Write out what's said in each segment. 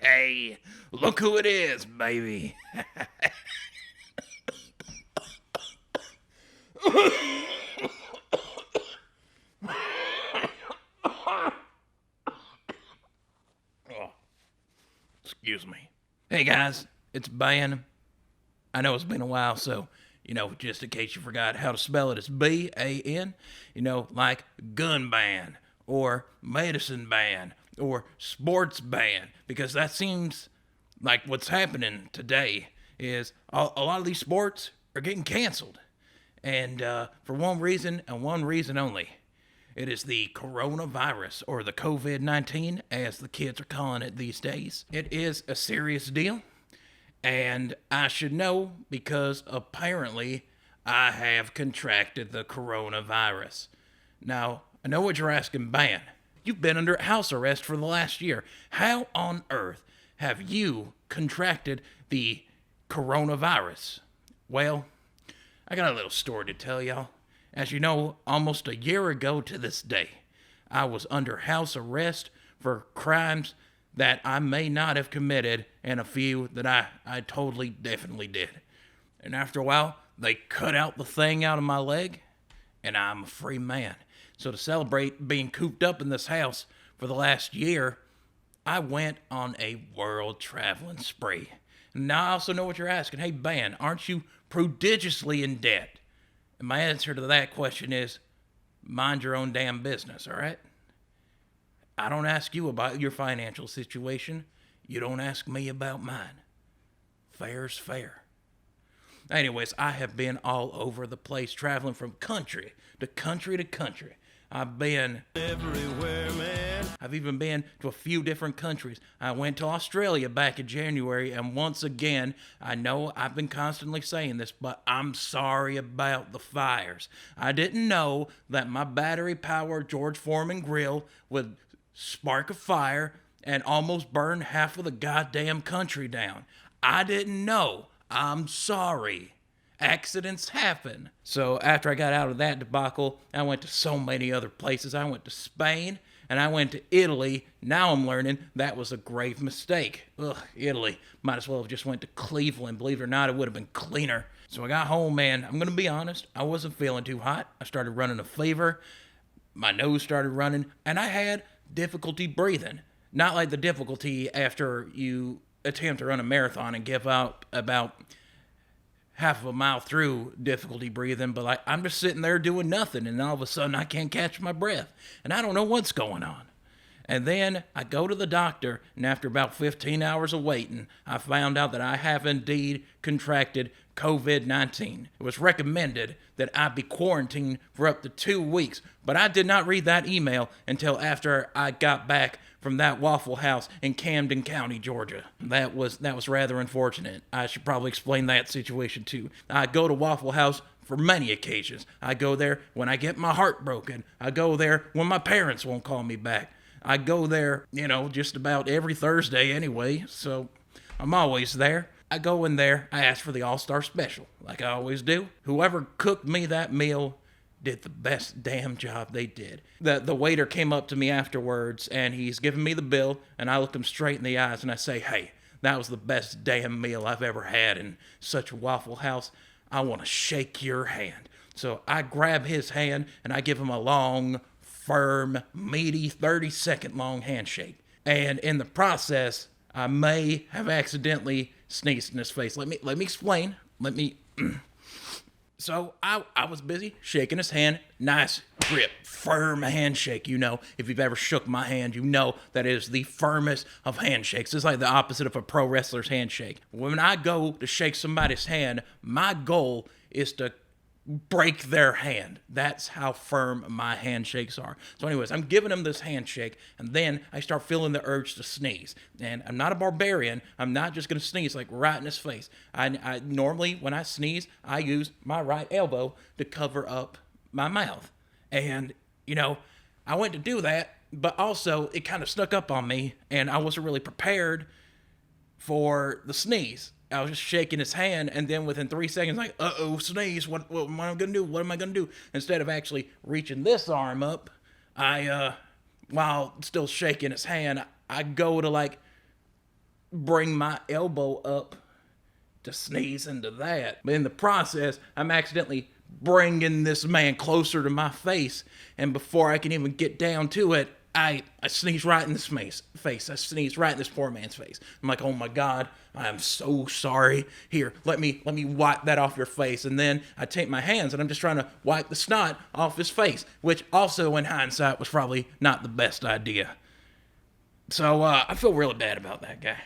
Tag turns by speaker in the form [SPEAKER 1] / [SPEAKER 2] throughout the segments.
[SPEAKER 1] Hey, look who it is, baby. Oh, excuse me. Hey guys, it's Ben. I know it's been a while, so, just in case you forgot how to spell it, it's B-A-N, like gun ban, or medicine ban, or sports ban, because that seems like what's happening today is a lot of these sports are getting canceled. And for one reason and one reason only. It is the coronavirus, or the COVID 19, as the kids are calling it these days. It is a serious deal, and I should know because apparently I have contracted the coronavirus. Now, I know what you're asking, Ban. You've been under house arrest for the last year. How on earth have you contracted the coronavirus? Well, I got a little story to tell y'all. As you know, almost a year ago to this day, I was under house arrest for crimes that I may not have committed and a few that I totally definitely did. And after a while, they cut out the thing out of my leg, and I'm a free man. So to celebrate being cooped up in this house for the last year, I went on a world traveling spree. And now I also know what you're asking. Hey, Ben, aren't you prodigiously in debt? And my answer to that question is, mind your own damn business, all right? I don't ask you about your financial situation. You don't ask me about mine. Fair's fair. Anyways, I have been all over the place, traveling from country to country to country. I've been everywhere, man. I've even been to a few different countries. I went to Australia back in January, and once again, I know I've been constantly saying this, but I'm sorry about the fires. I didn't know that my battery-powered George Foreman grill would spark a fire and almost burn half of the goddamn country down. I didn't know. I'm sorry. Accidents happen. So after I got out of that debacle, I went to so many other places. I went to Spain and I went to Italy. Now I'm learning that was a grave mistake. Ugh, Italy. Might as well have just went to Cleveland. Believe it or not, it would have been cleaner. So I got home, man. I'm going to be honest. I wasn't feeling too hot. I started running a fever. My nose started running. And I had difficulty breathing. Not like the difficulty after you attempt to run a marathon and give up about half of a mile through difficulty breathing, but like I'm just sitting there doing nothing, and all of a sudden I can't catch my breath, and I don't know what's going on. And then I go to the doctor, and after about 15 hours of waiting, I found out that I have indeed contracted COVID-19. It was recommended that I be quarantined for up to 2 weeks, but I did not read that email until after I got back from that Waffle House in Camden County, Georgia. That was rather unfortunate. I should probably explain that situation too. I go to Waffle House for many occasions. I go there when I get my heart broken. I go there when my parents won't call me back. I go there, just about every Thursday anyway, so I'm always there. I go in there, I ask for the All-Star Special, like I always do. Whoever cooked me that meal did the best damn job they did. The waiter came up to me afterwards, and he's giving me the bill, and I look him straight in the eyes, and I say, hey, that was the best damn meal I've ever had in such a Waffle House. I want to shake your hand. So I grab his hand, and I give him a long, firm, meaty, 30-second long handshake. And in the process, I may have accidentally sneezed in his face. Let me explain. So I was busy shaking his hand. Nice, grip, firm handshake. If you've ever shook my hand, you know that it is the firmest of handshakes. It's like the opposite of a pro wrestler's handshake. When I go to shake somebody's hand, my goal is to break their hand. That's how firm my handshakes are. So anyways, I'm giving him this handshake, and then I start feeling the urge to sneeze. And I'm not a barbarian. I'm not just going to sneeze like right in his face. I normally, when I sneeze, I use my right elbow to cover up my mouth. And, I went to do that, but also it kind of snuck up on me, and I wasn't really prepared for the sneeze. I was just shaking his hand, and then within 3 seconds, like, sneeze, what am I going to do? What am I going to do? Instead of actually reaching this arm up, while still shaking his hand, I go to, bring my elbow up to sneeze into that. But in the process, I'm accidentally bringing this man closer to my face. And before I can even get down to it, I sneeze right in this face. I sneeze right in this poor man's face. I'm like, oh my God, I am so sorry. Here, let me wipe that off your face. And then I take my hands and I'm just trying to wipe the snot off his face, which also in hindsight was probably not the best idea. So I feel really bad about that guy.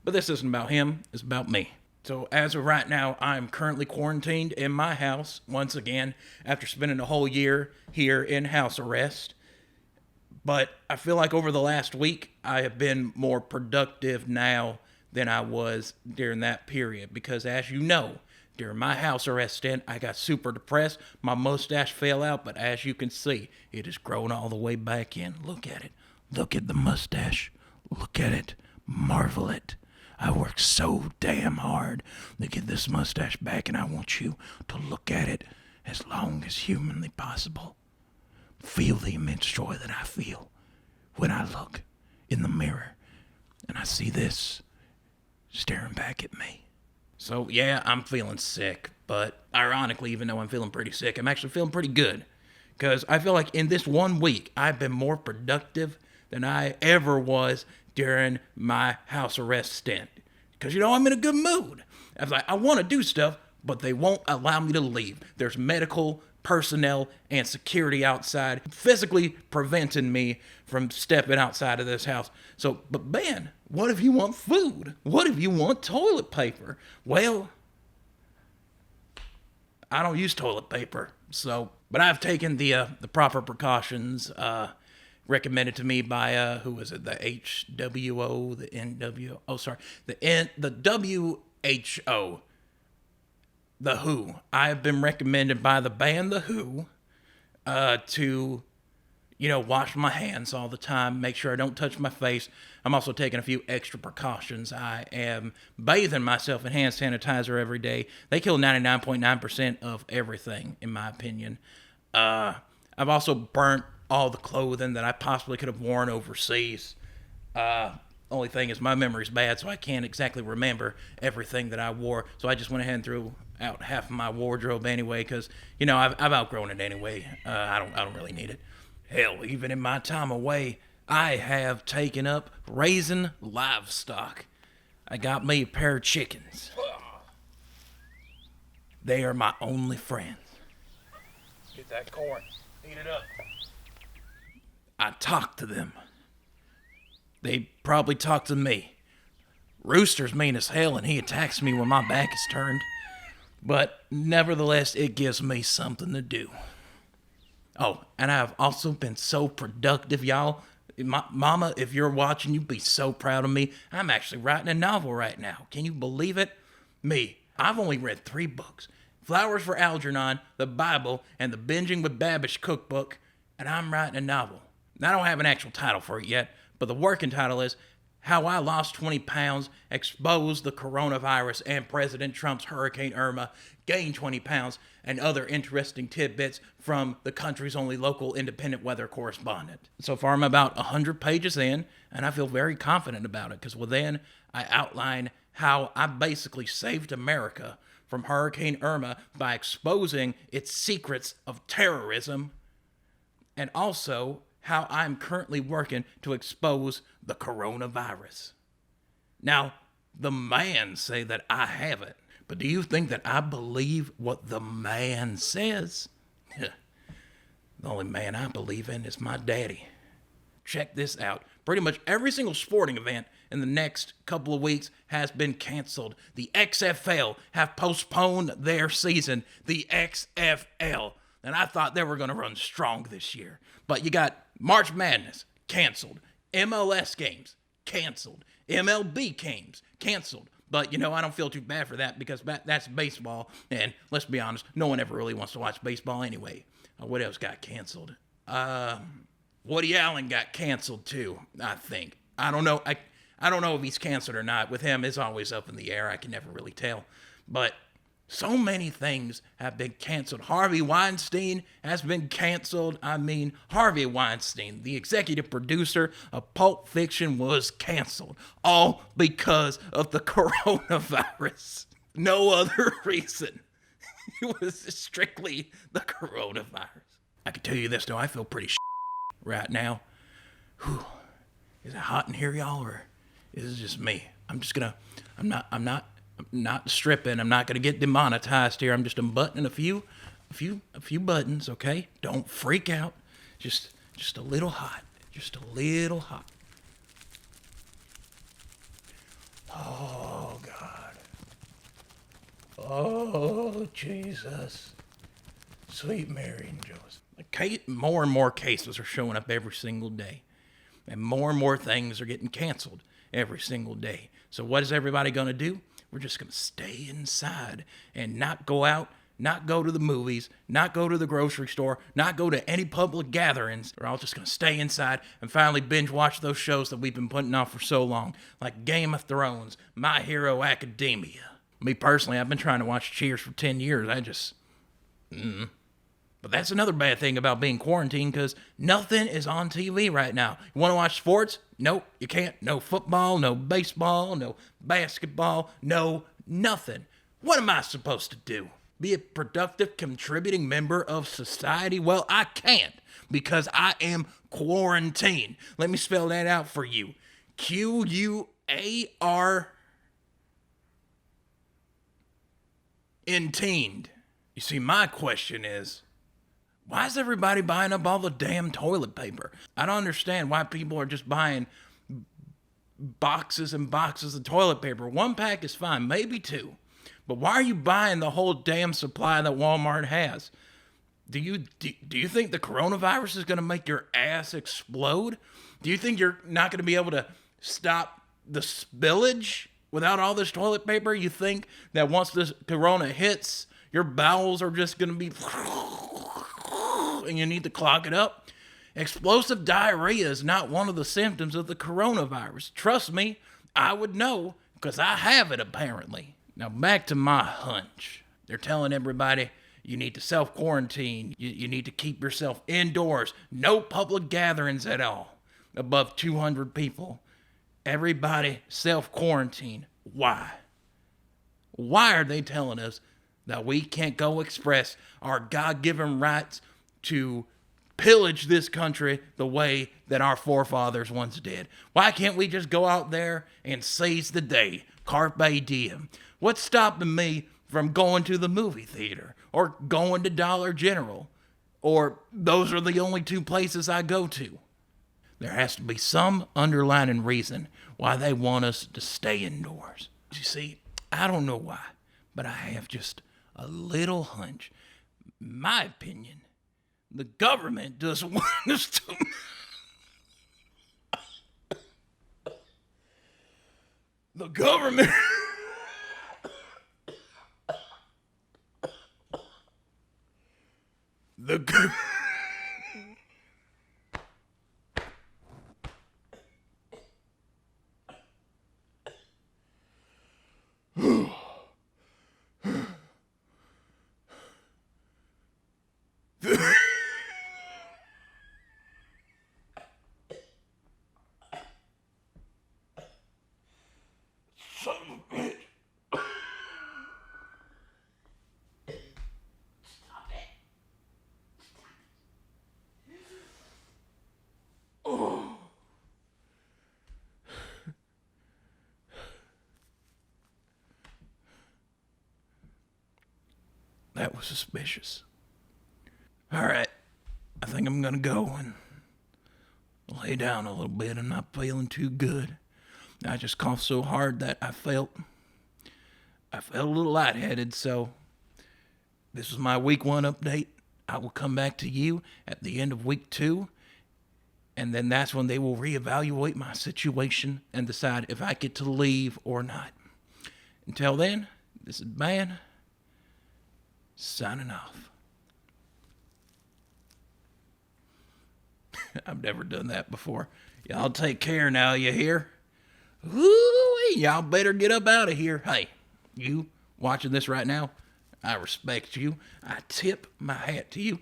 [SPEAKER 1] But this isn't about him, it's about me. So as of right now, I'm currently quarantined in my house once again after spending a whole year here in house arrest. But I feel like over the last week, I have been more productive now than I was during that period. Because as you know, during my house arrest stint, I got super depressed. My mustache fell out, but as you can see, it has grown all the way back in. Look at it. Look at the mustache. Look at it. Marvel it. I worked so damn hard to get this mustache back, and I want you to look at it as long as humanly possible. Feel the immense joy that I feel when I look in the mirror and I see this staring back at me. So yeah, I'm feeling sick, but ironically, even though I'm feeling pretty sick, I'm actually feeling pretty good. Because I feel like in this 1 week, I've been more productive than I ever was during my house arrest stint. Because, I'm in a good mood. I was like, I want to do stuff, but they won't allow me to leave. There's medical personnel and security outside physically preventing me from stepping outside of this house. So, but Ben, what if you want food? What if you want toilet paper? Well, I don't use toilet paper, but I've taken the proper precautions recommended to me by who was it? The HWO, the NWO. Oh, sorry, the WHO. The Who. I have been recommended by the band The Who to, wash my hands all the time, make sure I don't touch my face. I'm also taking a few extra precautions. I am bathing myself in hand sanitizer every day. They kill 99.9% of everything, in my opinion. I've also burnt all the clothing that I possibly could have worn overseas. Only thing is my memory's bad, so I can't exactly remember everything that I wore. So I just went ahead and threw out half of my wardrobe anyway, because I've outgrown it anyway. I don't really need it. Hell, even in my time away, I have taken up raising livestock. I got me a pair of chickens. They are my only friends. Get that corn. Eat it up. I talk to them. They probably talk to me. Rooster's mean as hell, and he attacks me when my back is turned. But nevertheless, it gives me something to do. Oh, and I've also been so productive, y'all. Mama, if you're watching, you'd be so proud of me. I'm actually writing a novel right now. Can you believe it? Me, I've only read 3 books. Flowers for Algernon, the Bible, and the Binging with Babish cookbook. And I'm writing a novel. I don't have an actual title for it yet, but the working title is How I Lost 20 Pounds, Exposed the Coronavirus and President Trump's Hurricane Irma, Gained 20 Pounds, and Other Interesting Tidbits from the country's only local independent weather correspondent. So far, I'm about 100 pages in, and I feel very confident about it, because within, I outline how I basically saved America from Hurricane Irma by exposing its secrets of terrorism, and also how I'm currently working to expose the coronavirus. Now, the man say that I have it, but do you think that I believe what the man says? The only man I believe in is my daddy. Check this out. Pretty much every single sporting event in the next couple of weeks has been canceled. The XFL have postponed their season. The XFL. And I thought they were going to run strong this year. But you got March Madness, canceled. MLS games, canceled. MLB games, canceled. But, I don't feel too bad for that, because that's baseball. And let's be honest, no one ever really wants to watch baseball anyway. What else got canceled? Woody Allen got canceled too, I think. I don't know. I don't know if he's canceled or not. With him, it's always up in the air. I can never really tell. But So many things have been canceled. Harvey Weinstein has been canceled. I mean, Harvey Weinstein, the executive producer of Pulp Fiction, was canceled. All because of the coronavirus. No other reason. It was strictly the coronavirus. I can tell you this, though. I feel pretty right now. Whew. Is it hot in here, y'all, or is it just me? I'm not stripping. I'm not gonna get demonetized here. I'm just unbuttoning a few buttons, okay? Don't freak out. Just a little hot. Just a little hot. Oh God. Oh Jesus. Sweet Mary and Joseph. More and more cases are showing up every single day. And more things are getting canceled every single day. So what is everybody going to do? We're just going to stay inside and not go out, not go to the movies, not go to the grocery store, not go to any public gatherings. We're all just going to stay inside and finally binge watch those shows that we've been putting off for so long, like Game of Thrones, My Hero Academia. Me personally, I've been trying to watch Cheers for 10 years. But that's another bad thing about being quarantined, because nothing is on TV right now. You want to watch sports? Nope, you can't. No football, no baseball, no basketball, no nothing. What am I supposed to do? Be a productive, contributing member of society? Well, I can't, because I am quarantined. Let me spell that out for you. Quar Intined. You see, my question is, why is everybody buying up all the damn toilet paper? I don't understand why people are just buying boxes and boxes of toilet paper. One pack is fine, maybe two. But why are you buying the whole damn supply that Walmart has? Do you think the coronavirus is going to make your ass explode? Do you think you're not going to be able to stop the spillage without all this toilet paper? You think that once this corona hits, your bowels are just going to be... and you need to clog it up? Explosive diarrhea is not one of the symptoms of the coronavirus. Trust me, I would know, because I have it apparently. Now back to my hunch. They're telling everybody you need to self-quarantine. You need to keep yourself indoors. No public gatherings at all. Above 200 people. Everybody self-quarantine. Why? Why are they telling us that we can't go express our God-given rights to pillage this country the way that our forefathers once did? Why can't we just go out there and seize the day? Carpe diem. What's stopping me from going to the movie theater or going to Dollar General? Or those are the only two places I go to. There has to be some underlying reason why they want us to stay indoors. You see, I don't know why, but I have just a little hunch. My opinion, the government doesn't want us to... The government... The government... Son of a bitch. Stop it. Oh. That was suspicious. All right. I think I'm going to go and lay down a little bit. I'm not feeling too good. I just coughed so hard that I felt a little lightheaded. So this is my week 1 update. I will come back to you at the end of week 2. And then that's when they will reevaluate my situation and decide if I get to leave or not. Until then, this is Ben, signing off. I've never done that before. Y'all take care now, you hear? Ooh, y'all better get up out of here. Hey, you watching this right now, I respect you. I tip my hat to you.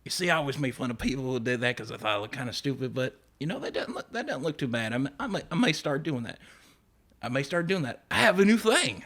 [SPEAKER 1] You see, I always make fun of people who did that because I thought it looked kind of stupid, but that doesn't look too bad. I may start doing that. I may start doing that. I have a new thing.